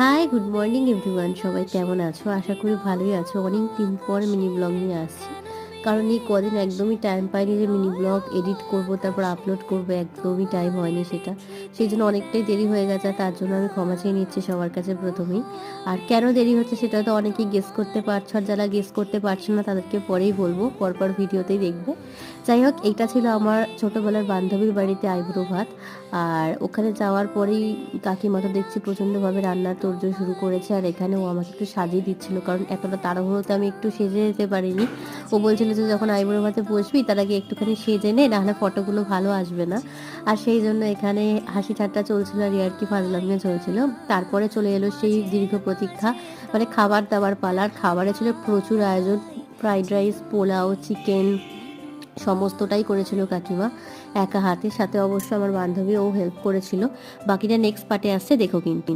High, good morning everyone. সবাই কেমন আছো? আশা করি ভালোই আছো। অনেক দিন পর মিনি ব্লগ নিয়ে আসছি, কারণ এই কদিন একদমই টাইম পাইনি যে মিনি ব্লগ এডিট করব, তারপর আপলোড করব, একদমই টাইম হয়নি সেটা। সেই জন্য অনেকটাই দেরি হয়ে গেছে, আর তার জন্য আমি ক্ষমা চেয়ে নিচ্ছি সবার কাছে প্রথমেই। আর কেন দেরি হচ্ছে সেটা তো অনেকেই গেস করতে পারছো, আর যারা গেস করতে পারছো না তাদেরকে পরেই বলবো, পরপর ভিডিওতেই দেখবে। যাই হোক, এইটা ছিল আমার ছোটোবেলার বান্ধবীর বাড়িতে আইবুড়ো ভাত। আর ওখানে যাওয়ার পরেই কাকিমা তো দেখছি প্রচণ্ডভাবে রান্নার তোড়জোড় শুরু করেছে, আর এখানেও আমাকে একটু সাজিয়ে দিচ্ছিল, কারণ এতটা তাড়াহুড়োতে আমি একটু সেজে যেতে পারিনি। ও বলছিল যে যখন আইবুড়ো ভাতে বসবি তার আগে একটুখানি সেজে নে, নাহলে ফটোগুলো ভালো আসবে না। আর সেই জন্য এখানে হাসি ঠাট্টা চলছিল, আর ইয়ার্কি ফাজলামিও চলছিল। তারপরে চলে এলো সেই দীর্ঘ প্রতীক্ষা, মানে খাবার দাবার পালার। খাবারে ছিল প্রচুর আয়োজন, ফ্রাইড রাইস, পোলাও, চিকেন, সমস্তটাই করেছিল কাকিমা একা হাতে। সাথে অবশ্য আমার বান্ধবী ও হেল্প করেছিল। বাকিটা নেক্সট পার্টে আসছে, দেখো কিন্তু।